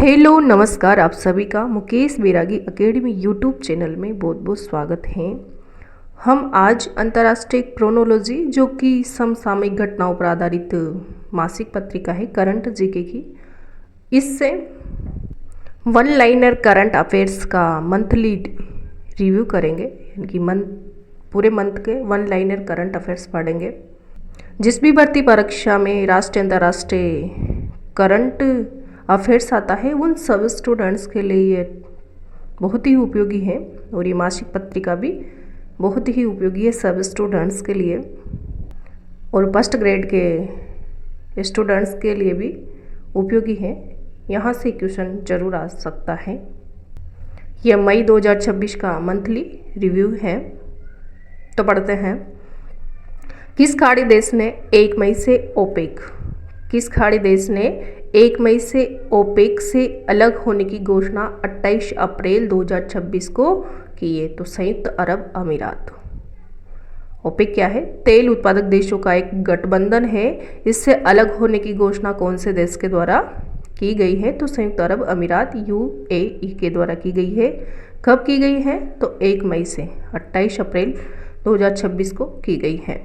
Hello नमस्कार, आप सभी का मुकेश बैरागी एकेडमी यूट्यूब चैनल में बहुत बहुत स्वागत है। हम आज अंतर्राष्ट्रीय क्रोनोलॉजी जो कि समसामयिक घटनाओं पर आधारित मासिक पत्रिका है करंट जीके की, इससे वन लाइनर करंट अफेयर्स का मंथली रिव्यू करेंगे। यानी कि पूरे मंथ के वन लाइनर करंट अफेयर्स पढ़ेंगे। जिस भी भर्ती परीक्षा में राष्ट्रीय अंतर्राष्ट्रीय करंट अफेयर्स आता है उन सब स्टूडेंट्स के लिए ये बहुत ही उपयोगी है और ये मासिक पत्रिका भी बहुत ही उपयोगी है सब स्टूडेंट्स के लिए और फर्स्ट ग्रेड के स्टूडेंट्स के लिए भी उपयोगी है। यहाँ से क्वेश्चन जरूर आ सकता है। यह मई 2026 का मंथली रिव्यू है। तो पढ़ते हैं। किस खाड़ी देश ने 1 मई से ओपेक से अलग होने की घोषणा 28 अप्रैल 2026 को की है? तो संयुक्त अरब अमीरात। ओपेक क्या है? तेल उत्पादक देशों का एक गठबंधन है। इससे अलग होने की घोषणा कौन से देश के द्वारा की गई है? तो संयुक्त अरब अमीरात UAE के द्वारा की गई है। कब की गई है? तो 1 मई से 28 अप्रैल 2026 को की गई है।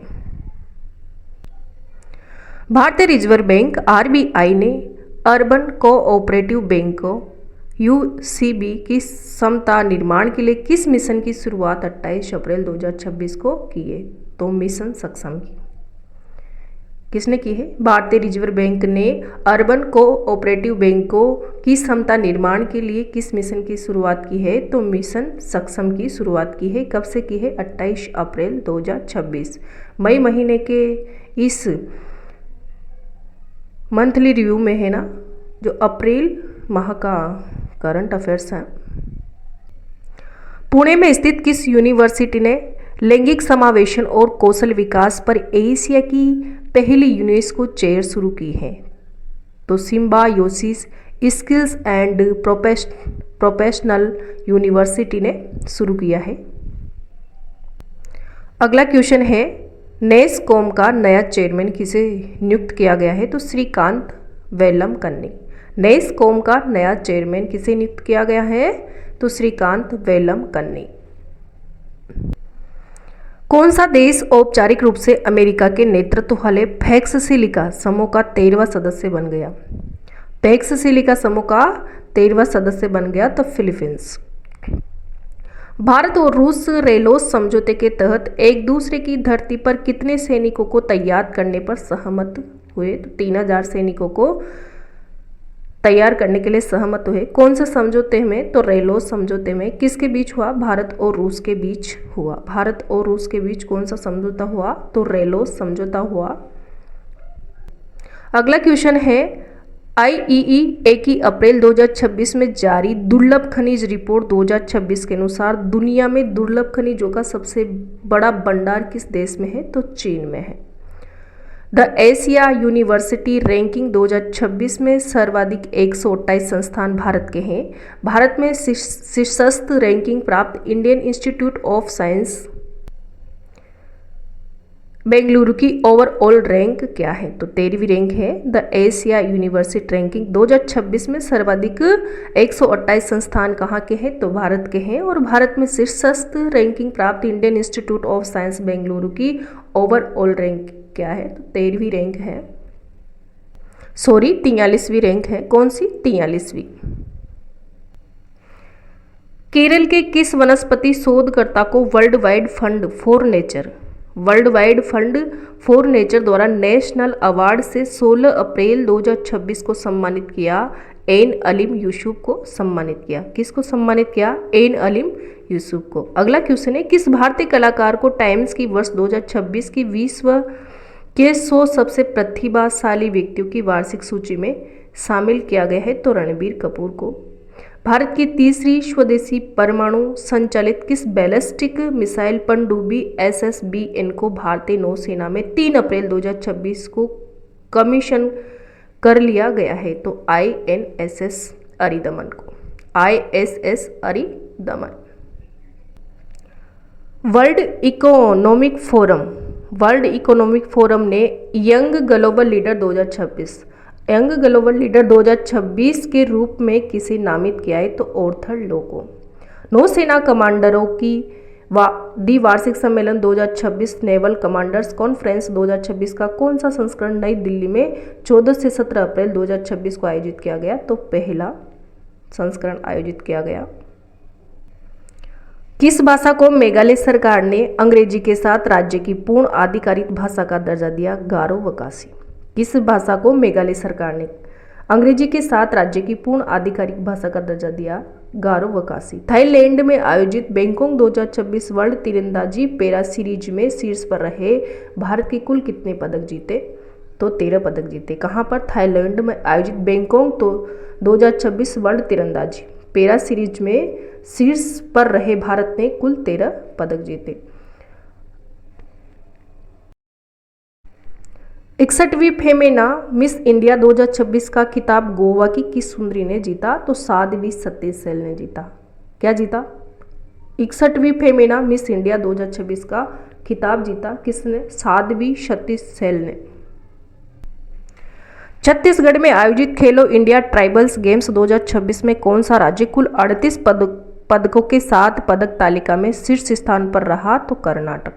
भारतीय रिजर्व बैंक RBI ने अर्बन कोऑपरेटिव बैंकों UCB की समता निर्माण के लिए किस मिशन की शुरुआत 28 अप्रैल 2026 को की है? तो मिशन सक्षम की। किसने की है? भारतीय रिजर्व बैंक ने अर्बन कोऑपरेटिव बैंकों की समता निर्माण के लिए किस मिशन की शुरुआत की है? तो मिशन सक्षम की शुरुआत की है। कब से की है? 28 अप्रैल 2026। मई महीने के इस मंथली रिव्यू में है ना, जो अप्रैल माह का करंट अफेयर्स है। पुणे में स्थित किस यूनिवर्सिटी ने लैंगिक समावेशन और कौशल विकास पर एशिया की पहली यूनेस्को चेयर शुरू की है? तो symbiosis skills and professional university ने शुरू किया है। अगला क्वेश्चन है, नेस्कॉम का नया चेयरमैन किसे नियुक्त किया गया है? तो श्रीकांत वेलमकन्नी। नेस्कॉम का नया चेयरमैन किसे नियुक्त किया गया है? तो श्रीकांत वेलमकन्नी। कौन सा देश औपचारिक रूप से अमेरिका के नेतृत्व वाले पैक्स सिलिका समूह का 13वां सदस्य बन गया? पैक्स सिलिका समूह का 13वां सदस्य बन गया तो फिलीपींस। भारत और रूस रेलोस समझौते के तहत एक दूसरे की धरती पर कितने सैनिकों को तैयार करने पर सहमत हुए? तो 3000 सैनिकों को तैयार करने के लिए सहमत हुए। कौन से समझौते में? तो रेलोस समझौते में। किसके बीच हुआ? भारत और रूस के बीच हुआ। भारत और रूस के बीच कौन सा समझौता हुआ? तो रेलोस समझौता हुआ। अगला क्वेश्चन है, IEEA की अप्रैल 2026 में जारी दुर्लभ खनिज रिपोर्ट 2026 के अनुसार दुनिया में दुर्लभ खनिजों का सबसे बड़ा भंडार किस देश में है? तो चीन में है। द एशिया यूनिवर्सिटी रैंकिंग 2026 में सर्वाधिक 128 संस्थान भारत के हैं। भारत में शीर्षस्थ रैंकिंग प्राप्त Indian institute of science Bengaluru की ओवरऑल रैंक क्या है? तो 13वीं रैंक है। द एशिया यूनिवर्सिटी रैंकिंग 2026 में सर्वाधिक 128 संस्थान कहाँ के हैं? तो भारत के हैं। और भारत में शीर्षस्थ रैंकिंग प्राप्त Indian institute of science Bengaluru की ओवरऑल रैंक क्या है? तो 13वीं रैंक है। 43वीं रैंक है। कौन सी? 43वीं। केरल के किस वनस्पति शोधकर्ता को world wide fund for nature द्वारा नेशनल अवार्ड से 16 अप्रैल 2026 को सम्मानित किया? एन अलीम यूसुफ को सम्मानित किया। किसको सम्मानित किया? एन अलीम यूसुफ को। अगला क्वेश्चन है, किस भारतीय कलाकार को टाइम्स की वर्ष 2026 की विश्व के 100 सबसे प्रतिभाशाली व्यक्तियों की वार्षिक सूची में शामिल किया गया है? तो रणबीर कपूर को। भारत की तीसरी स्वदेशी परमाणु संचालित किस बैलिस्टिक मिसाइल पनडुब्बी SSBN को भारतीय नौसेना में 3 अप्रैल 2026 को कमीशन कर लिया गया है? तो INSS अरिदमन को। ISS Aridhaman. World economic forum ने young global leader 2026 young global leader 2026 के रूप में किसे नामित किया है? तो ऑर्थर लो को। नौसेना कमांडरों की द्विवार्षिक सम्मेलन 2026 नेवल कमांडर्स कॉन्फ्रेंस 2026 का कौन सा संस्करण नई दिल्ली में 14 से 17 अप्रैल 2026 को आयोजित किया गया? तो पहला संस्करण आयोजित किया गया। किस भाषा को मेघालय सरकार ने अंग्रेजी के साथ राज्य की पूर्ण आधिकारिक भाषा का दर्जा दिया? गारो व खासी। किस भाषा को मेघालय सरकार ने अंग्रेजी के साथ राज्य की पूर्ण आधिकारिक भाषा का दर्जा दिया? गारो व खासी। थाईलैंड में आयोजित बैंकॉक 2026 वर्ल्ड तीरंदाजी पैरा सीरीज में शीर्ष पर रहे भारत के कुल कितने पदक जीते? तो 13 पदक जीते। कहाँ पर? थाईलैंड में आयोजित बैंकॉक 2026 वर्ल्ड तीरंदाजी पैरा सीरीज में शीर्ष पर रहे भारत ने कुल 13 पदक जीते। 61वीं फेमेना मिस इंडिया 2026 का खिताब गोवा की किस सुंदरी ने जीता? तो साध्वी सत्यसेन ने जीता। क्या जीता? 61वीं फेमेना मिस इंडिया 2026 का खिताब जीता किसने? साध्वी सत्यसेन ने। छत्तीसगढ़ में आयोजित खेलो इंडिया ट्राइबल्स गेम्स 2026 में कौन सा राज्य कुल 38 पदकों के साथ पदक तालिका में शीर्ष स्थान पर रहा? तो कर्नाटक।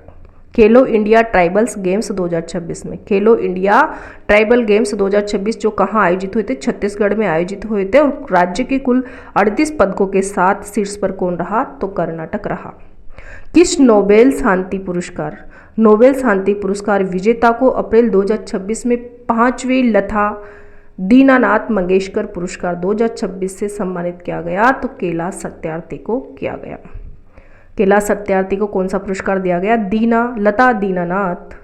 खेलो इंडिया ट्राइबल्स गेम्स 2026 में खेलो इंडिया ट्राइबल गेम्स 2026 जो कहाँ आयोजित हुए थे? छत्तीसगढ़ में आयोजित हुए थे और राज्य के कुल 38 पदकों के साथ शीर्ष पर कौन रहा? तो कर्नाटक रहा। किस नोबेल शांति पुरस्कार विजेता को अप्रैल 2026 में 5वें लता दीनानाथ मंगेशकर पुरस्कार 2026 से सम्मानित किया गया? तो कैलाश सत्यार्थी को किया गया। कैलाश सत्यार्थी को कौन सा पुरस्कार दिया गया? लता दीनानाथ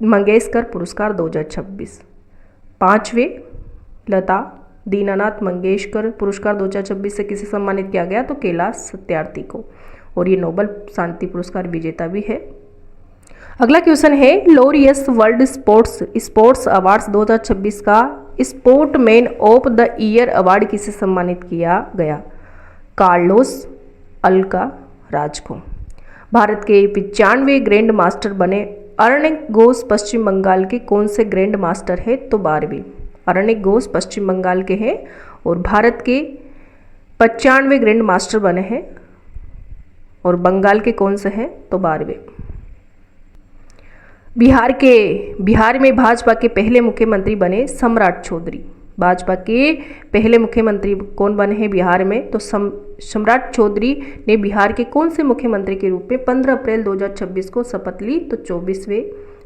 मंगेशकर पुरस्कार 2026। 5वें लता दीनानाथ मंगेशकर पुरस्कार 2026 से किसे सम्मानित किया गया? तो कैलाश सत्यार्थी को, और ये नोबेल शांति पुरस्कार विजेता भी है। अगला क्वेश्चन है लॉरियस वर्ल्ड स्पोर्ट्स अवार्ड्स 2026 का sportsman of the year award किसे सम्मानित किया गया? कार्लोस अल्काराज को। भारत के 95वें ग्रैंड मास्टर बने अर्णिक घोष पश्चिम बंगाल के कौन से ग्रैंड मास्टर है? तो 12वें। अर्णिक घोष पश्चिम बंगाल के हैं और भारत के 95वें ग्रैंड मास्टर बने हैं और बंगाल के कौन से हैं? तो 12वें। बिहार में भाजपा के पहले मुख्यमंत्री बने सम्राट चौधरी। भाजपा के पहले मुख्यमंत्री कौन बने हैं बिहार में? तो सम्राट चौधरी ने बिहार के कौन से मुख्यमंत्री के रूप में 15 अप्रैल 2026 को शपथ ली? तो 24वें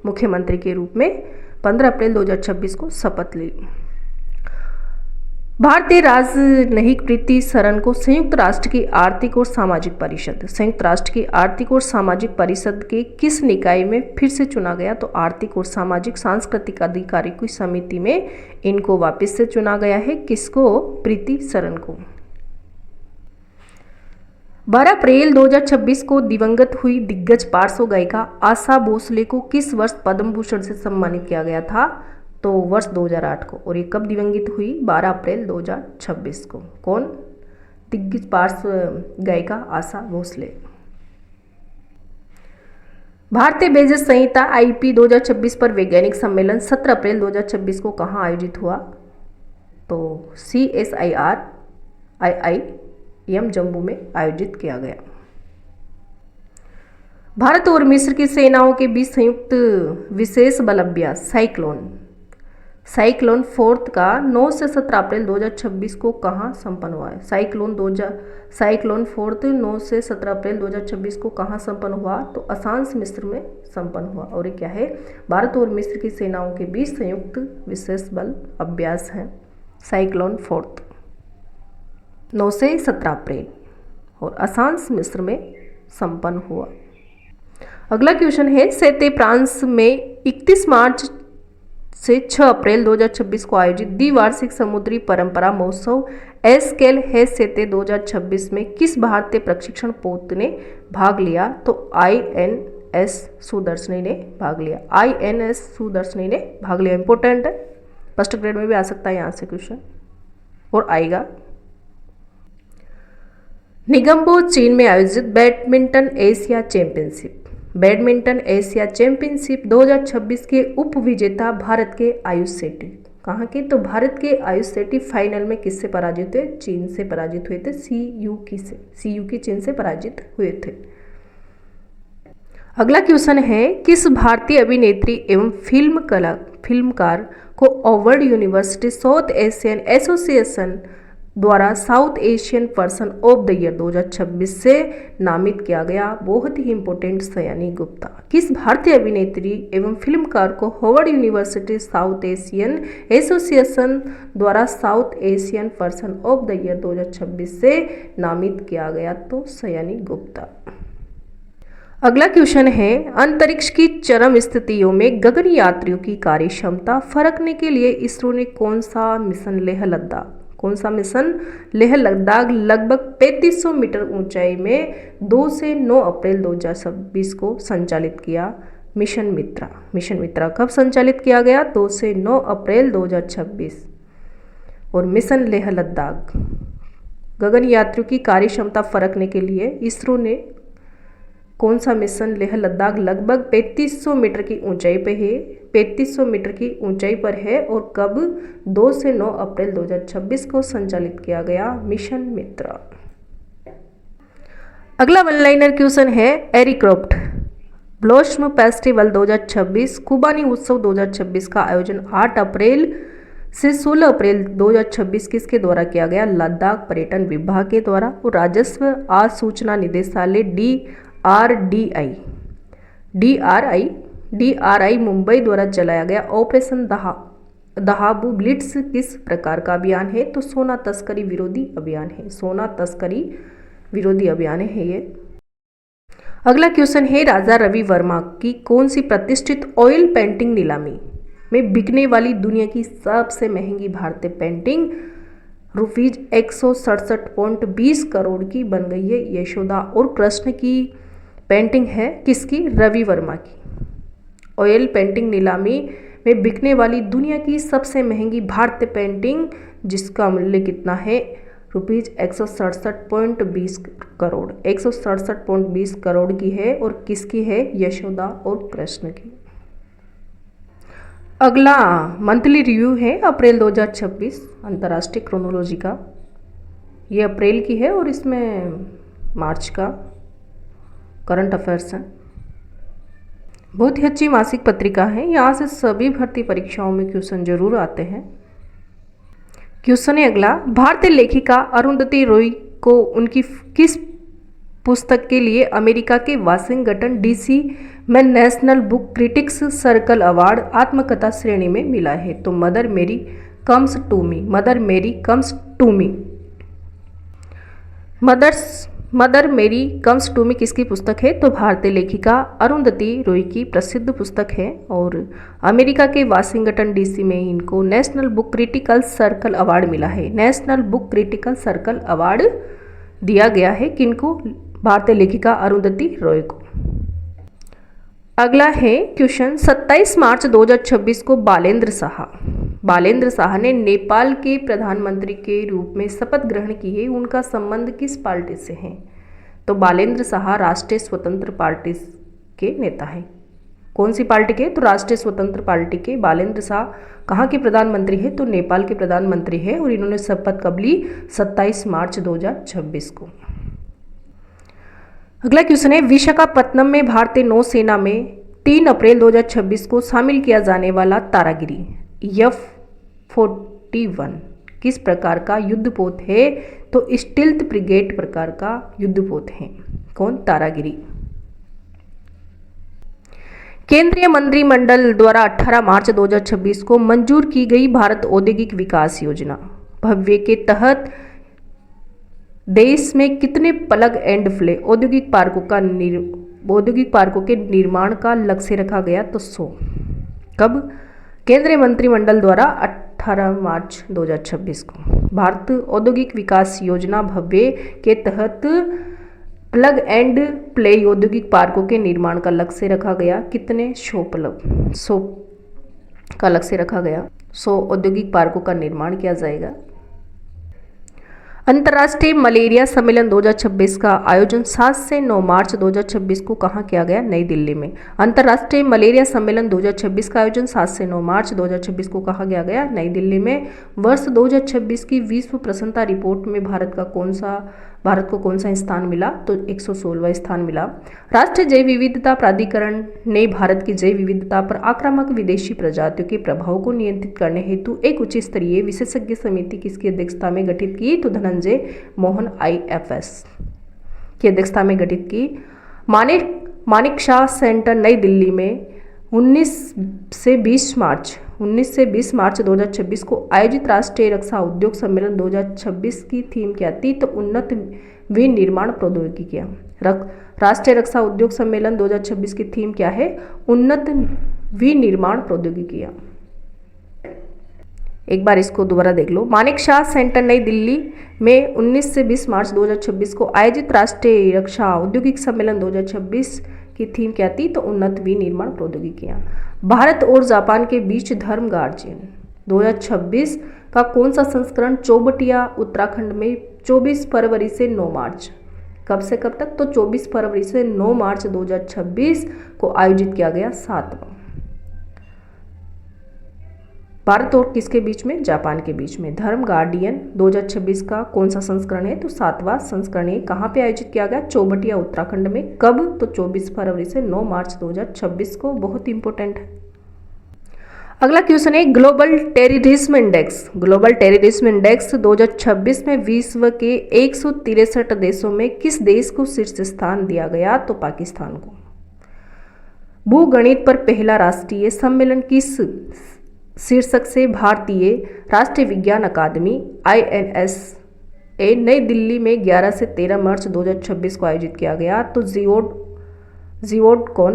मुख्यमंत्री के रूप में 15 अप्रैल 2026 को शपथ ली। भारतीय राजनयिक प्रीति सरन को संयुक्त राष्ट्र की आर्थिक और सामाजिक परिषद के किस निकाय में फिर से चुना गया? तो आर्थिक और सामाजिक सांस्कृतिक अधिकारी की समिति में इनको वापस से चुना गया है। किसको? प्रीति सरन को। 12 अप्रैल 2026 को दिवंगत हुई दिग्गज पार्श्व गायिका आशा भोसले को किस वर्ष पद्म भूषण से सम्मानित किया गया था? तो वर्ष 2008 को। और ये कब दिवंगित हुई? 12 अप्रैल 2026 को। कौन? दिग्गज पार्श्व गायिका आशा भोसले। भारतीय बेजज संहिता आईपी 2026 पर वैज्ञानिक सम्मेलन 17 अप्रैल 2026 को कहाँ आयोजित हुआ? तो CSIR IIM जम्मू में आयोजित किया गया। भारत और मिस्र की सेनाओं के बीच संयुक्त विशेष बल अभ्यास साइक्लोन फोर्थ का 9 से 17 अप्रैल 2026 को कहाँ संपन्न हुआ है? साइक्लोन फोर्थ 9 से 17 अप्रैल 2026 को कहाँ संपन्न हुआ? तो असांस मिस्र में संपन्न हुआ। और ये क्या है? भारत और मिस्र की सेनाओं के बीच संयुक्त विशेष बल अभ्यास है साइक्लोन फोर्थ 9 से 17 अप्रैल और असांस मिस्र में संपन्न हुआ। अगला क्वेश्चन है सेते फ्रांस में 31 मार्च से 6 अप्रैल 2026 को आयोजित द्विवार्षिक समुद्री परंपरा महोत्सव एस्केल है सेते 2026 में किस भारतीय प्रशिक्षण पोत ने भाग लिया? तो INS सुदर्शनी ने भाग लिया। INS सुदर्शनी ने भाग लिया। इंपॉर्टेंट है, फर्स्ट ग्रेड में भी आ सकता है यहाँ से क्वेश्चन और आएगा। निगम्बो चीन में आयोजित बैडमिंटन एशिया चैंपियनशिप 2026 के उप विजेता भारत के आयुष शेट्टी। कहाँ के? तो भारत के आयुष शेट्टी फाइनल में किससे पराजित हुए? चीन से पराजित हुए थे, सीयूकी चीन से पराजित हुए थे। अगला क्वेश्चन है, किस भारतीय अभिनेत्री एवं फिल्मकार को ऑवर्ड यूनिवर्सिटी साउथ एशियन एसोसिएशन द्वारा South Asian person of the year 2026 से नामित किया गया? बहुत ही इंपॉर्टेंट, सयानी गुप्ता। किस भारतीय अभिनेत्री एवं फिल्मकार को Harvard University South Asian Association द्वारा South Asian person of the year 2026 से नामित किया गया? तो सयानी गुप्ता। अगला क्वेश्चन है, अंतरिक्ष की चरम स्थितियों में गगन यात्रियों की कार्य क्षमता फरकने के लिए इसरो ने कौन सा मिशन लेह लद्दाख लगभग 3500 मीटर ऊंचाई में 2 से 9 अप्रैल 2026 को संचालित किया? मिशन मित्रा कब संचालित किया गया? 2 से 9 अप्रैल 2026। और मिशन लेह लद्दाख गगन यात्रियों की कार्य क्षमता फरकने के लिए इसरो ने कौन सा मिशन लेह लद्दाख लगभग 3500 मीटर की ऊंचाई पे है, 3500 मीटर की ऊंचाई पर है, और कब? 2 से 9 अप्रैल 2026 को संचालित किया गया? मिशन मित्रा। अगला वन लाइनर क्वेश्चन है, एरिक्रॉफ्ट ब्लॉसम फेस्टिवल 2026 खुबानी उत्सव 2026 का आयोजन 8 अप्रैल से 16 अप्रैल 2026 किसके द्वारा किया गया? लद्दाख पर्यटन विभाग के द्वारा। और राजस्व आसूचना निदेशालय DRI मुंबई द्वारा चलाया गया ऑपरेशन दहाबू ब्लिट्स किस प्रकार का अभियान है? तो सोना तस्करी विरोधी अभियान है, सोना तस्करी विरोधी अभियान है ये। अगला क्वेश्चन है, राजा रवि वर्मा की कौन सी प्रतिष्ठित ऑयल पेंटिंग नीलामी में बिकने वाली दुनिया की सबसे महंगी भारतीय पेंटिंग ₹167.20 करोड़ की बन गई है? यशोदा और कृष्ण की पेंटिंग है, किसकी? रवि वर्मा की। ऑयल पेंटिंग नीलामी में बिकने वाली दुनिया की सबसे महंगी भारतीय पेंटिंग जिसका मूल्य कितना है? ₹167.20 करोड़, 167.20 करोड़ की है। और किसकी है? यशोदा और कृष्ण की। अगला मंथली रिव्यू है अप्रैल 2026 अंतर्राष्ट्रीय क्रोनोलॉजी का। ये अप्रैल की है और इसमें मार्च का करंट अफेयर्स है। बहुत ही अच्छी मासिक पत्रिका है, यहाँ से सभी भर्ती परीक्षाओं में क्वेश्चन जरूर आते हैं। क्वेश्चन है अगला, भारतीय लेखिका अरुंधति रॉय को उनकी किस पुस्तक के लिए अमेरिका के वाशिंगटन डीसी में national book critics circle award आत्मकथा श्रेणी में मिला है? तो मदर मेरी कम्स टू मी। मदर मेरी कम्स टू मी किसकी पुस्तक है? तो भारतीय लेखिका अरुंधति रॉय की प्रसिद्ध पुस्तक है। और अमेरिका के वाशिंगटन डीसी में इनको national book critical circle award मिला है। National book critical circle award दिया गया है किनको? भारतीय लेखिका अरुंधति रॉय को। अगला है क्वेश्चन, 27 मार्च 2026 को बालेंद्र शाह ने नेपाल के प्रधानमंत्री के रूप में शपथ ग्रहण की है। उनका संबंध किस पार्टी से है? तो बालेंद्र शाह राष्ट्रीय स्वतंत्र पार्टी के नेता हैं। कौन सी पार्टी के? तो राष्ट्रीय स्वतंत्र पार्टी के। बालेंद्र शाह कहाँ के प्रधानमंत्री है? तो नेपाल के प्रधानमंत्री है। और इन्होंने शपथ कब ली? 27 मार्च 2026 को। अगला क्वेश्चन है, विशाखापत्तनम में भारतीय नौसेना में 3 अप्रैल 2026 को शामिल किया जाने वाला तारागिरी F-41 किस प्रकार का युद्धपोत है? तो स्टील्थ फ्रिगेट प्रकार का युद्धपोत है। कौन? तारागिरी। केंद्रीय मंत्रिमंडल द्वारा 18 मार्च 2026 को मंजूर की गई भारत औद्योगिक विकास योजना भव्य के तहत देश में कितने प्लग एंड प्ले औद्योगिक पार्कों के निर्माण का लक्ष्य रखा गया? तो 100। कब? केंद्रीय मंत्रिमंडल द्वारा 18 मार्च 2026 को भारत औद्योगिक विकास योजना भव्य के तहत प्लग एंड प्ले औद्योगिक पार्कों के निर्माण का लक्ष्य रखा गया। कितने? 100 का लक्ष्य रखा गया। 100 औद्योगिक पार्कों का निर्माण किया जाएगा। अंतर्राष्ट्रीय मलेरिया सम्मेलन 2026 का आयोजन 7 से 9 मार्च 2026 को कहाँ किया गया? नई दिल्ली में। अंतर्राष्ट्रीय मलेरिया सम्मेलन 2026 का आयोजन 7 से 9 मार्च 2026 को कहाँ किया गया? नई दिल्ली में। वर्ष 2026 की विश्व प्रसन्नता रिपोर्ट में भारत को कौन सा स्थान मिला? तो 116वां स्थान मिला। राष्ट्रीय जैव विविधता प्राधिकरण ने भारत की जैव विविधता पर आक्रामक विदेशी प्रजातियों के प्रभाव को नियंत्रित करने हेतु एक उच्च स्तरीय विशेषज्ञ समिति किसकी अध्यक्षता में गठित की? तो धनंजय मोहन IFS की अध्यक्षता में गठित की। मानिक शाह सेंटर नई दिल्ली में 19 से 20 मार्च 2026 को आयोजित राष्ट्रीय रक्षा उद्योग सम्मेलन 2026 की थीम क्या थी? तो उन्नत विनिर्माण प्रौद्योगिकियां। राष्ट्रीय रक्षा उद्योग सम्मेलन 2026 की थीम क्या है? उन्नत विनिर्माण प्रौद्योगिकियां। एक बार इसको दोबारा देख लो। मानिक शाह सेंटर नई दिल्ली में 19 से 20 मार्च 2026 को आयोजित राष्ट्रीय रक्षा औद्योगिक सम्मेलन 2026 की थीम क्या थी? तो उन्नत विनिर्माण प्रौद्योगिकियां। भारत और जापान के बीच धर्म गार्जियन 2026 का कौन सा संस्करण चौबटिया उत्तराखंड में 24 फरवरी से 9 मार्च, कब से कब तक? तो 24 फरवरी से 9 मार्च 2026 को आयोजित किया गया। 7वां। भारत और किसके बीच में? जापान के बीच में। धर्म गार्डियन 2026 का कौन सा संस्करण है? तो 7वां संस्करण है। कहाँ पे आयोजित किया गया? चौबटिया उत्तराखंड में। कब? तो 24 फरवरी से 9 मार्च 2026 को। बहुत इंपॉर्टेंट है। अगला क्वेश्चन है global terrorism index. Global terrorism index 2026 में विश्व के 163 देशों में किस देश को शीर्ष स्थान दिया गया? तो पाकिस्तान को। भूगणित पर पहला राष्ट्रीय सम्मेलन किस शीर्षक से भारतीय राष्ट्रीय विज्ञान अकादमी INSA नई दिल्ली में 11 से 13 मार्च 2026 को आयोजित किया गया? तो जीवोडकॉन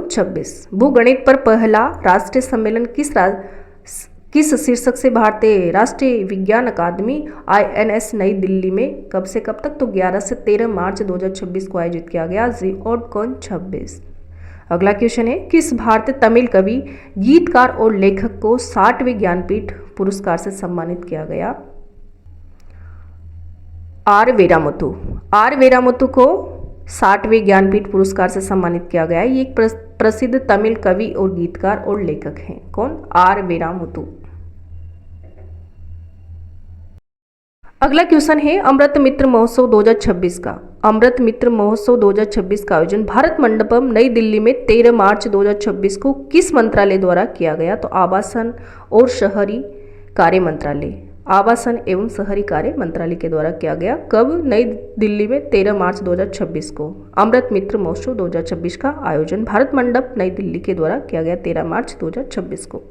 26। भूगणित पर पहला राष्ट्रीय सम्मेलन किस शीर्षक से भारतीय राष्ट्रीय विज्ञान अकादमी INS नई दिल्ली में कब से कब तक? तो 11 से 13 मार्च 2026 को आयोजित किया गया। जीवोडकॉन 26। अगला क्वेश्चन है किस भारतीय तमिल कवि, गीतकार और लेखक को 60वें ज्ञानपीठ पुरस्कार से सम्मानित किया गया? आर वेरामुथु को 60वें ज्ञानपीठ पुरस्कार से सम्मानित किया गया। ये एक प्रसिद्ध तमिल कवि और गीतकार और लेखक हैं। कौन? आर वेरामुथु। अगला क्वेश्चन है अमृत मित्र महोत्सव 2026 का। अमृत मित्र महोत्सव 2026 का आयोजन भारत मंडपम नई दिल्ली में 13 मार्च 2026 को किस मंत्रालय द्वारा किया गया? तो आवासन और शहरी कार्य मंत्रालय, आवासन एवं शहरी कार्य मंत्रालय के द्वारा किया गया। कब? नई दिल्ली में 13 मार्च 2026 को। अमृत मित्र महोत्सव 2026 का आयोजन भारत मंडप नई दिल्ली के द्वारा किया गया 13 मार्च 2026 को।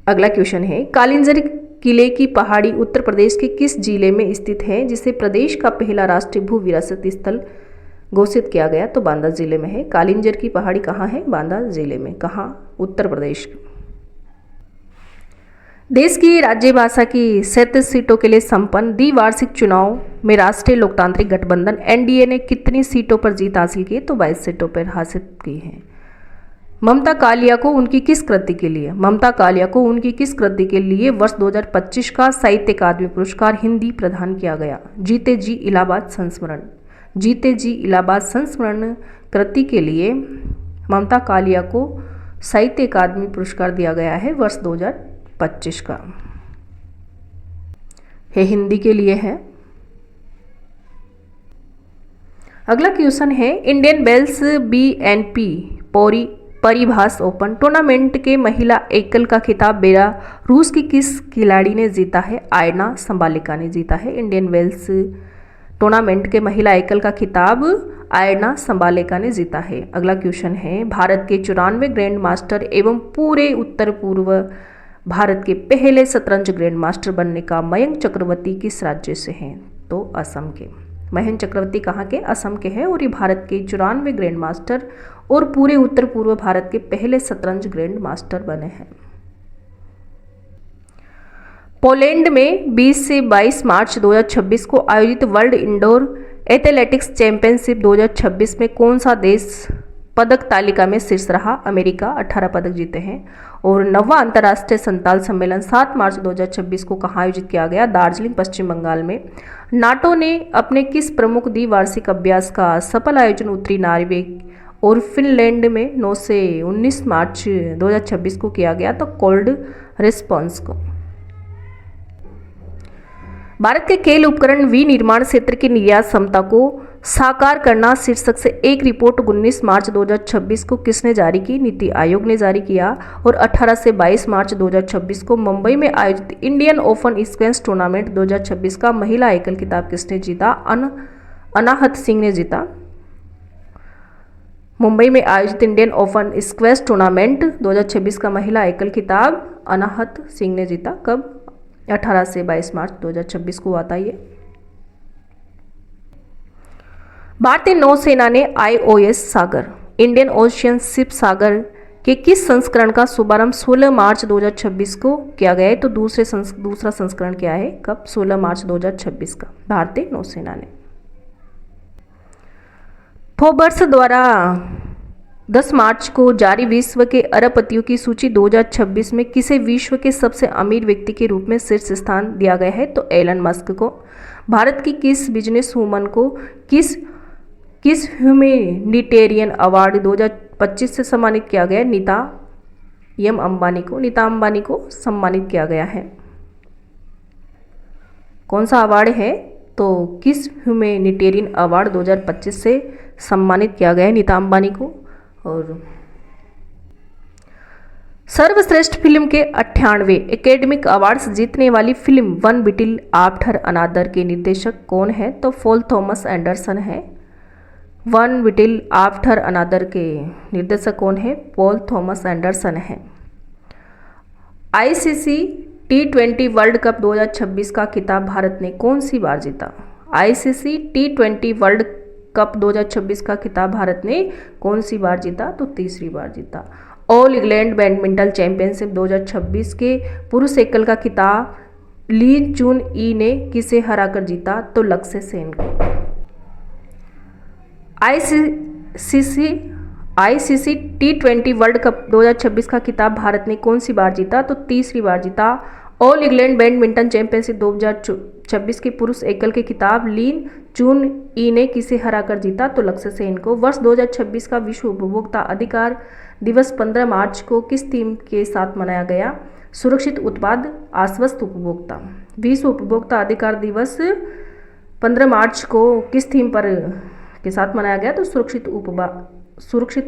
अगला क्वेश्चन है कालिंजर किले की पहाड़ी उत्तर प्रदेश के किस जिले में स्थित है जिसे प्रदेश का पहला राष्ट्रीय भू विरासत स्थल घोषित किया गया? तो बांदा जिले में है। कालिंजर की पहाड़ी कहाँ है? बांदा जिले में। कहाँ? उत्तर प्रदेश। देश की राज्य भाषा की 37 सीटों के लिए संपन्न द्विवार्षिक चुनाव में राष्ट्रीय लोकतांत्रिक गठबंधन NDA ने कितनी सीटों पर जीत हासिल की? तो 22 सीटों पर हासिल की है। ममता कालिया को उनकी किस कृति के लिए वर्ष 2025 का साहित्य अकादमी पुरस्कार हिंदी प्रदान किया गया? जीते जी इलाहाबाद संस्मरण कृति के लिए ममता कालिया को साहित्य अकादमी पुरस्कार दिया गया है वर्ष 2025 का। हिंदी के लिए है। अगला क्वेश्चन है Indian Wells BNP Paribas open tournament के महिला एकल का खिताब बेलारूस की किस खिलाड़ी ने जीता है? आयना संबालिका ने जीता है। इंडियन वेल्स टूर्नामेंट के महिला एकल का खिताब आयना संबालिका ने जीता है। अगला क्वेश्चन है भारत के 94 ग्रैंड मास्टर एवं पूरे उत्तर पूर्व भारत के पहले शतरंज ग्रैंड मास्टर बनने का मयंक चक्रवर्ती किस राज्य से हैं? तो असम के। मयंक चक्रवर्ती कहाँ के? असम के हैं और ये भारत के 94 ग्रैंड मास्टर और पूरे उत्तर पूर्व भारत के पहले शतरंज ग्रैंड मास्टर बने हैं। पोलैंड में 20 से 22 मार्च 2026 को आयोजित वर्ल्ड इंडोर एथलेटिक्स चैंपियनशिप 2026 में कौन सा देश पदक तालिका में शीर्ष रहा। अमेरिका 18 पदक जीते हैं। और 9वां अंतर्राष्ट्रीय संताल सम्मेलन 7 मार्च 2026 को कहाँ आयोजित किया गया? दार्जिलिंग, पश्चिम बंगाल में। नाटो ने अपने किस प्रमुख द्विवार्षिक अभ्यास का सफल आयोजन उत्तरी नॉर्वे और फिनलैंड में 9 से 19 मार्च 2026 को किया गया? तो कोल्ड रिस्पॉन्स को। भारत के खेल उपकरण विनिर्माण क्षेत्र की निर्यात क्षमता को साकार करना शीर्षक से एक रिपोर्ट 19 मार्च 2026 को किसने जारी की? नीति आयोग ने जारी किया। और 18 से 22 मार्च 2026 को मुंबई में आयोजित इंडियन ओपन स्क्वैश टूर्नामेंट 2026 का महिला एकल खिताब किसने जीता? अनाहत सिंह ने जीता। मुंबई में आयोजित इंडियन ओपन स्क्वैश टूर्नामेंट 2026 का महिला एकल खिताब अनाहत सिंह ने जीता। कब? 18 से 22 मार्च 2026 को आता ये। भारतीय नौसेना ने IOS सागर, इंडियन ओशियन शिप सागर के किस संस्करण का शुभारंभ 16 मार्च 2026 को किया गया है? तो दूसरा संस्करण क्या है? कब? 16 मार्च 2026 का भारतीय नौसेना ने। फोर्ब्स द्वारा 10 मार्च को जारी विश्व के अरबपतियों की सूची 2026 में किसे विश्व के सबसे अमीर व्यक्ति के रूप में शीर्ष स्थान दिया गया है? तो एलन मस्क को। भारत की किस बिजनेस वूमन को किस ह्यूमैनिटेरियन अवार्ड 2025 से सम्मानित किया गया? नीता अंबानी को सम्मानित किया गया है। कौन सा अवार्ड है? तो किस ह्यूमैनिटेरियन अवार्ड 2025 से सम्मानित किया गया है नीता अंबानी को। और सर्वश्रेष्ठ फिल्म के 98वें एकेडमिक अवार्ड्स जीतने वाली फिल्म वन बिटिल आफ्टर अनादर के निर्देशक कौन है? तो पॉल थॉमस एंडरसन है। वन बिटिल आफ्टर अनादर के निर्देशक कौन है? पॉल थॉमस एंडरसन है। ICC T20 वर्ल्ड कप 2026 का खिताब भारत ने कौन सी बार जीता? ICC T20 वर्ल्ड कप 2026 का खिताब भारत ने कौन सी बार जीता? तो तीसरी बार जीता। ऑल इंग्लैंड बैडमिंटन चैंपियनशिप 2026 के पुरुष एकल का खिताब ली चुन ई ने किसे हराकर जीता? तो लक्ष्य सेन को। ICC T20 वर्ल्ड कप 2026 का खिताब भारत ने कौन सी बार जीता? तो तीसरी बार जीता। ऑल इंग्लैंड बैडमिंटन चैंपियनशिप 2026 के पुरुष एकल के खिताब लीन चुन ई ने किसे हराकर जीता? तो लक्ष्य सेन को। वर्ष 2026 का विश्व उपभोक्ता अधिकार दिवस 15 मार्च को किस थीम के साथ मनाया गया? सुरक्षित उत्पाद, आश्वस्त उपभोक्ता। विश्व उपभोक्ता अधिकार दिवस 15 मार्च को किस थीम पर के साथ मनाया गया? तो सुरक्षित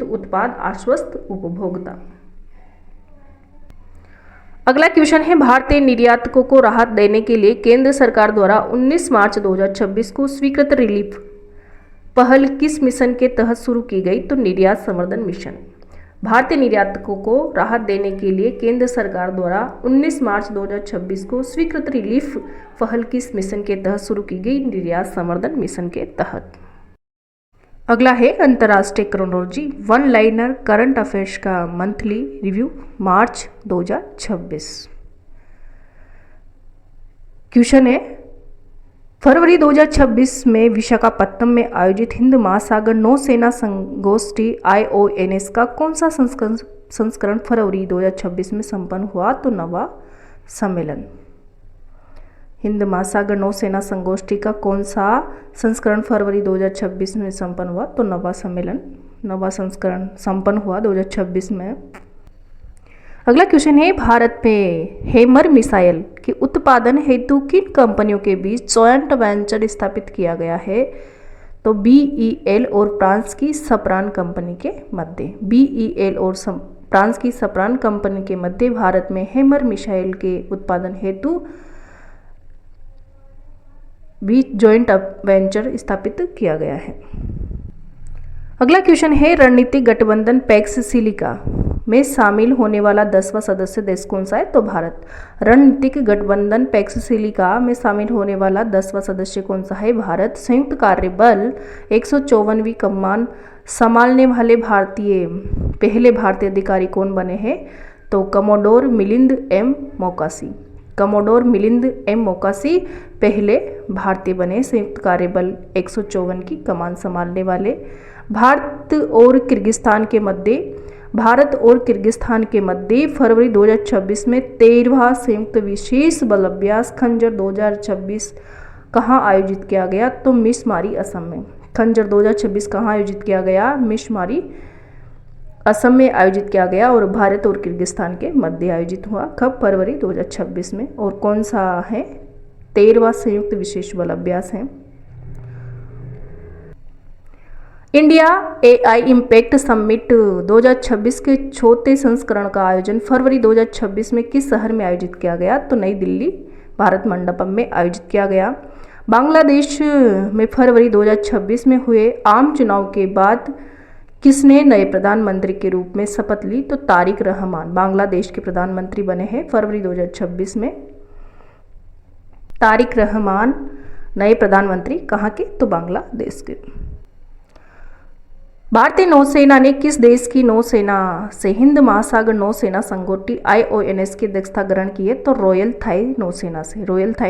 उत्पाद, आश्वस्त उपभोक्ता। अगला क्वेश्चन है, भारतीय निर्यातकों को राहत देने के लिए केंद्र सरकार द्वारा 19 मार्च 2026 को स्वीकृत रिलीफ पहल किस मिशन के तहत शुरू की गई? तो निर्यात संवर्धन मिशन। भारतीय निर्यातकों को राहत देने के लिए केंद्र सरकार द्वारा 19 मार्च 2026 को स्वीकृत रिलीफ पहल किस मिशन के तहत शुरू की गई? निर्यात संवर्धन मिशन के तहत। अगला है अंतर्राष्ट्रीय chronology one liner current affairs का मंथली रिव्यू मार्च 2026। क्वेश्चन है, फरवरी 2026 में विशाखापत्तनम में आयोजित हिंद महासागर नौसेना संगोष्ठी IONS का कौन सा संस्करण फरवरी 2026 में संपन्न हुआ? तो 9वां सम्मेलन। हिंद महासागर नौसेना संगोष्ठी का कौन सा संस्करण फरवरी 2026 में संपन्न हुआ? तो 9वां सम्मेलन, 9वां संस्करण संपन्न हुआ 2026 में। अगला क्वेश्चन है, भारत में हैमर मिसाइल के उत्पादन हेतु किन कंपनियों के बीच जॉइंट वेंचर स्थापित किया गया है? तो BEL और फ्रांस की सप्रान कंपनी के मध्य। BEL और फ्रांस की सप्रान कंपनी के मध्य भारत में हैमर मिसाइल के उत्पादन हेतु बीच जॉइंट वेंचर स्थापित किया गया है। अगला क्वेश्चन है, रणनीतिक गठबंधन पैक्स सिलिका में शामिल होने वाला 10वां सदस्य देश कौन सा है? तो भारत। रणनीतिक गठबंधन पैक्स सिलिका में शामिल होने वाला 10वां सदस्य कौन सा है? भारत। संयुक्त कार्य बल 154वीं कमान संभालने वाले पहले भारतीय अधिकारी कौन बने हैं? तो commodore Milind M Mokashi. Commodore Milind M Mokashi पहले भारतीय बने संयुक्त कार्य बल 154 की कमान संभालने वाले भारत और किर्गिस्तान के मध्य फरवरी 2026 में 13वां संयुक्त विशेष बल अभ्यास खंजर 2026 कहाँ आयोजित किया गया? तो मिसमारी, असम में। खंजर 2026 कहाँ आयोजित किया गया? मिसमारी, असम में आयोजित किया गया और भारत और किर्गिस्तान के मध्य आयोजित हुआ। कब? फरवरी 2026 में। और कौन सा है? 13वां संयुक्त विशेष बल अभ्यास है। इंडिया AI इम्पैक्ट समिट 2026 के चौथे संस्करण का आयोजन फरवरी 2026 में किस शहर में आयोजित किया गया? तो नई दिल्ली भारत मंडपम में आयोजित किया गया। बांग्लादेश में फरवरी 2026 में हुए आम चुनाव के बाद किसने नए प्रधानमंत्री के रूप में शपथ ली? तो तारिक रहमान बांग्लादेश के प्रधानमंत्री बने हैं फरवरी 2026 में। तारिक रहमान नए प्रधानमंत्री कहाँ के? तो बांग्लादेश के। भारतीय नौसेना ने किस देश की नौसेना से हिंद महासागर नौसेना संगोष्ठी IONS की अध्यक्षता ग्रहण की है? तो रॉयल थाई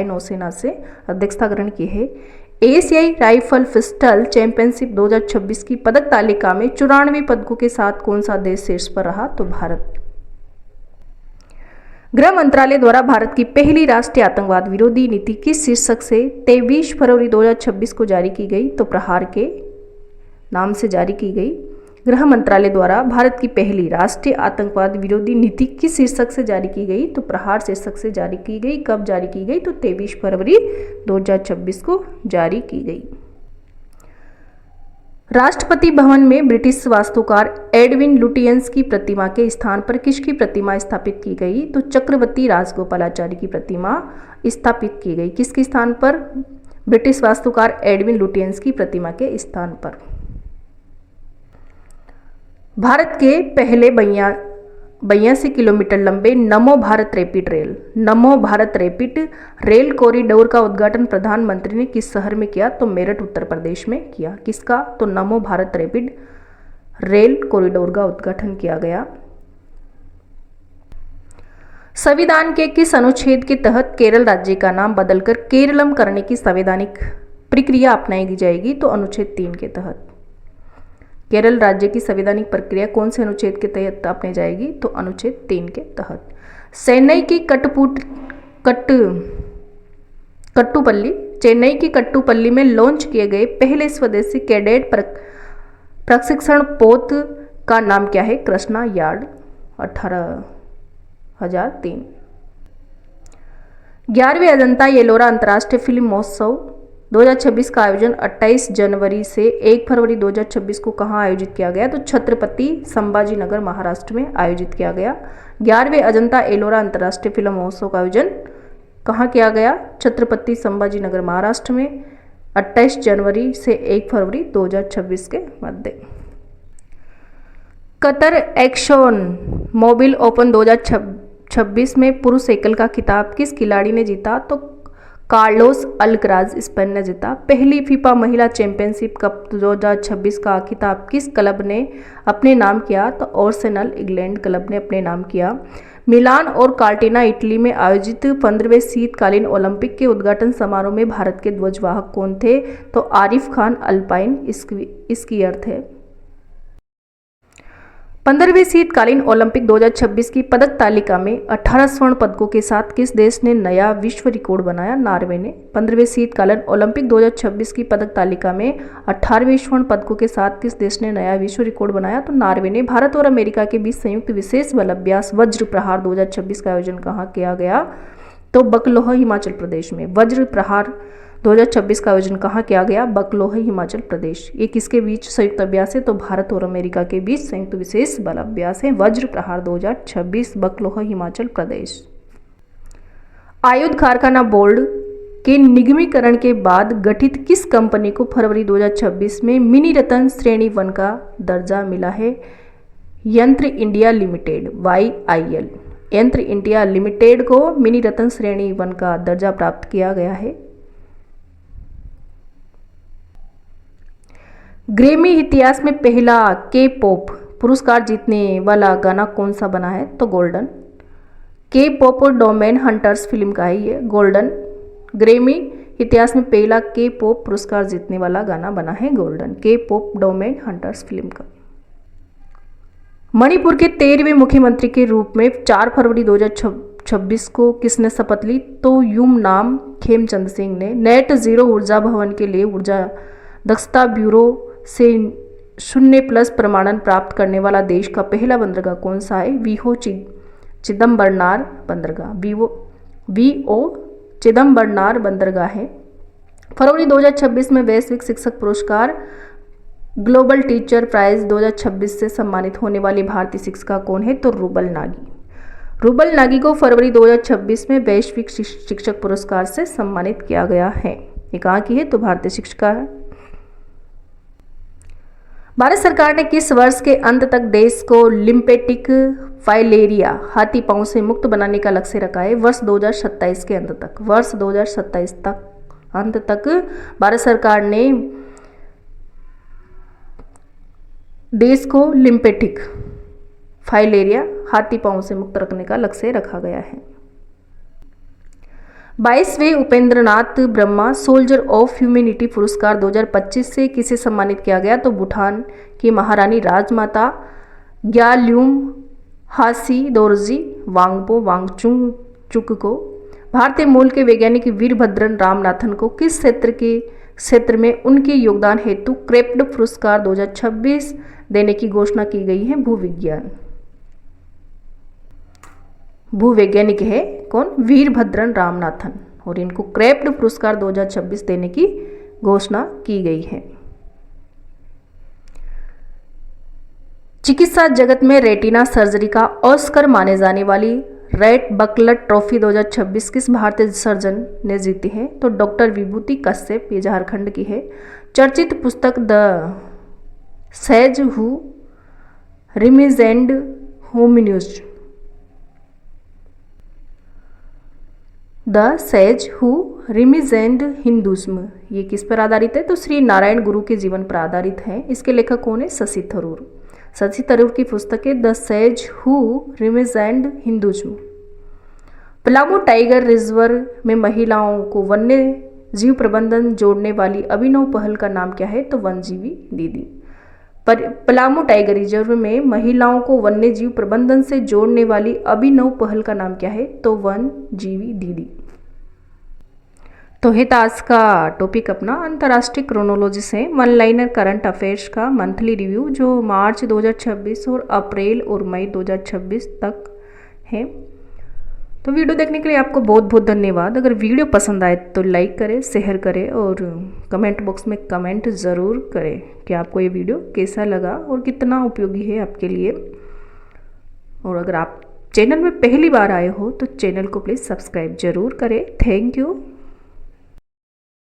नौसेना से अध्यक्षता ग्रहण की है। एशियाई राइफल पिस्टल चैंपियनशिप 2026 की पदक तालिका में 94 पदकों के साथ कौन सा देश शीर्ष पर रहा? तो भारत। गृह मंत्रालय द्वारा भारत की पहली राष्ट्रीय आतंकवाद विरोधी नीति किस शीर्षक से 23 फरवरी 2026 को जारी की गई? तो प्रहार के नाम से जारी की गई। गृह मंत्रालय द्वारा भारत की पहली राष्ट्रीय आतंकवाद विरोधी नीति किस शीर्षक से जारी की गई? तो प्रहार शीर्षक से जारी की गई। कब जारी की गई? तो 23 फरवरी 2026 को जारी की गई। राष्ट्रपति भवन में ब्रिटिश वास्तुकार एडविन लुटियंस की प्रतिमा के स्थान पर किसकी प्रतिमा स्थापित की गई? तो चक्रवर्ती राजगोपालाचारी की प्रतिमा स्थापित की गई। किसके स्थान पर? ब्रिटिश वास्तुकार एडविन लुटियंस की प्रतिमा के स्थान पर। भारत के पहले 82 किलोमीटर लंबे नमो भारत रैपिड रेल कॉरिडोर का उद्घाटन प्रधानमंत्री ने किस शहर में किया? तो मेरठ उत्तर प्रदेश में किया। किसका? तो नमो भारत रैपिड रेल कॉरिडोर का उद्घाटन किया गया। संविधान के किस अनुच्छेद के तहत केरल राज्य का नाम बदलकर केरलम करने की संवैधानिक प्रक्रिया अपनाई जाएगी? तो अनुच्छेद 3 के तहत। केरल राज्य की संवैधानिक प्रक्रिया कौन से अनुच्छेद के तहत अपनाई जाएगी? तो अनुच्छेद 3 के तहत। चेन्नई की कट्टुपल्ली में लॉन्च किए गए पहले स्वदेशी कैडेट प्रशिक्षण पोत का नाम क्या है? कृष्णा यार्ड 18,003। 11वें अजंता एलोरा अंतर्राष्ट्रीय फिल्म महोत्सव 2026 का आयोजन 28 जनवरी से 1 फरवरी 2026 को कहाँ आयोजित किया गया? तो छत्रपति संभाजी नगर महाराष्ट्र में आयोजित किया गया। 11वें अजंता एलोरा अंतर्राष्ट्रीय फिल्म महोत्सव का आयोजन कहाँ किया गया? छत्रपति संभाजी नगर महाराष्ट्र में 28 जनवरी से 1 फरवरी 2026 के मध्य। कतर एक्सोन मोबिल ओपन 2026 में पुरुष एकल का खिताब किस खिलाड़ी ने जीता? तो कार्लोस अल्कराज स्पेन ने जीता। पहली फीफा महिला चैंपियनशिप कप 2026 का खिताब किस क्लब ने अपने नाम किया? तो आर्सेनल इंग्लैंड क्लब ने अपने नाम किया। मिलान और कार्टेना इटली में आयोजित 15वें शीतकालीन ओलंपिक के उद्घाटन समारोह में भारत के ध्वजवाहक कौन थे? तो आरिफ खान अल्पाइन स्कीयर थे। 15वें शीतकालीन ओलंपिक 2026 की पदक तालिका में 18 स्वर्ण पदकों के साथ किस देश ने नया विश्व रिकॉर्ड बनाया? नॉर्वे ने। 15वें शीतकालीन ओलंपिक 2026 की पदक तालिका में 18वें स्वर्ण पदकों के साथ किस देश ने नया विश्व रिकॉर्ड बनाया? तो नॉर्वे ने। भारत और अमेरिका के बीच संयुक्त विशेष बल अभ्यास वज्र प्रहार 2026 का आयोजन कहाँ किया गया? तो बकलोह हिमाचल प्रदेश में। वज्र प्रहार 2026 का आयोजन कहाँ किया गया? बकलोह हिमाचल प्रदेश। ये किसके बीच संयुक्त अभ्यास है? तो भारत और अमेरिका के बीच संयुक्त विशेष बल अभ्यास है वज्र प्रहार 2026 बकलोह हिमाचल प्रदेश। आयुध कारखाना बोर्ड के निगमीकरण के बाद गठित किस कंपनी को फरवरी 2026 में मिनी रत्न श्रेणी 1 का दर्जा मिला है? यंत्र इंडिया लिमिटेड YIL। यंत्र इंडिया लिमिटेड को मिनी रत्न श्रेणी 1 का दर्जा प्राप्त किया गया है। ग्रैमी इतिहास में पहला K-पॉप पुरस्कार जीतने वाला गाना कौन सा बना है? तो गोल्डन। K-पॉप डोमेन हंटर्स फिल्म का है ये गोल्डन। ग्रैमी इतिहास में पहला के पॉप पुरस्कार जीतने वाला गाना बना है गोल्डन, के पॉप डोमेन हंटर्स फिल्म का। मणिपुर के 13वें मुख्यमंत्री के रूप में 4 फरवरी 2026 को किसने शपथ ली? तो यूम नाम खेमचंद सिंह ने। नेट जीरो ऊर्जा भवन के लिए ऊर्जा दक्षता ब्यूरो से 0+ प्रमाणन प्राप्त करने वाला देश का पहला बंदरगाह कौन सा है? वीओ चिदम्बरनार बंदरगाह, वीओ चिदम्बरनार बंदरगाह है। फरवरी 2026 में वैश्विक शिक्षक पुरस्कार ग्लोबल टीचर प्राइज 2026 से सम्मानित होने वाली भारतीय शिक्षिका कौन है? तो रूबल नागी। रूबल नागी को फरवरी 2026 में वैश्विक शिक्षक पुरस्कार से सम्मानित किया गया है। ये कहाँ की है? तो भारतीय शिक्षिका है। भारत सरकार ने किस वर्ष के अंत तक देश को लिम्फेटिक फाइलेरिया हाथी पांव से मुक्त बनाने का लक्ष्य रखा है? वर्ष 2027 के अंत तक। वर्ष 2027 तक अंत तक भारत सरकार ने देश को लिम्फेटिक फाइलेरिया हाथी पांव से मुक्त रखने का लक्ष्य रखा गया है। 22वें Upendranath Brahma soldier of humanity पुरस्कार 2025 से किसे सम्मानित किया गया? तो भूटान की महारानी राजमाता ग्याल्यूम हासी दोरजी वांगपो वांगचुक को। भारतीय मूल के वैज्ञानिक वीरभद्रन रामनाथन को किस क्षेत्र में उनके योगदान हेतु क्रेप्ड पुरस्कार 2026 देने की घोषणा की गई है? भूवैज्ञानिक है कौन? वीरभद्रन रामनाथन, और इनको क्रेप्ड पुरस्कार 2026 देने की घोषणा की गई है। चिकित्सा जगत में रेटिना सर्जरी का ऑस्कर माने जाने वाली रेट बकलर ट्रॉफी 2026 किस भारतीय सर्जन ने जीती है? तो डॉक्टर विभूति कश्यप, ये झारखंड की है। चर्चित पुस्तक the sage who reimagined Hinduism, the sage who reimagined Hinduism, ये किस पर आधारित है? तो श्री नारायण गुरु के जीवन पर आधारित है। इसके लेखक कौन है? शशि थरूर। शशि थरूर की पुस्तक है the sage who reimagined Hinduism. Palamu tiger reserve में महिलाओं को वन्य जीव प्रबंधन जोड़ने वाली अभिनव पहल का नाम क्या है? तो वनजीवी दीदी। पलामू टाइगर रिजर्व में महिलाओं को वन्य जीव प्रबंधन से जोड़ने वाली अभिनव पहल का नाम क्या है? तो वनजीवी दीदी। तो है आज का टॉपिक अपना अंतर्राष्ट्रीय क्रोनोलॉजी से वन लाइनर करंट अफेयर्स का मंथली रिव्यू, जो मार्च 2026 और अप्रैल और मई 2026 तक है। तो वीडियो देखने के लिए आपको बहुत बहुत धन्यवाद। अगर वीडियो पसंद आए तो लाइक करें, शेयर करें और कमेंट बॉक्स में कमेंट ज़रूर करें कि आपको ये वीडियो कैसा लगा और कितना उपयोगी है आपके लिए। और अगर आप चैनल में पहली बार आए हो तो चैनल को प्लीज़ सब्सक्राइब जरूर करें। Thank you.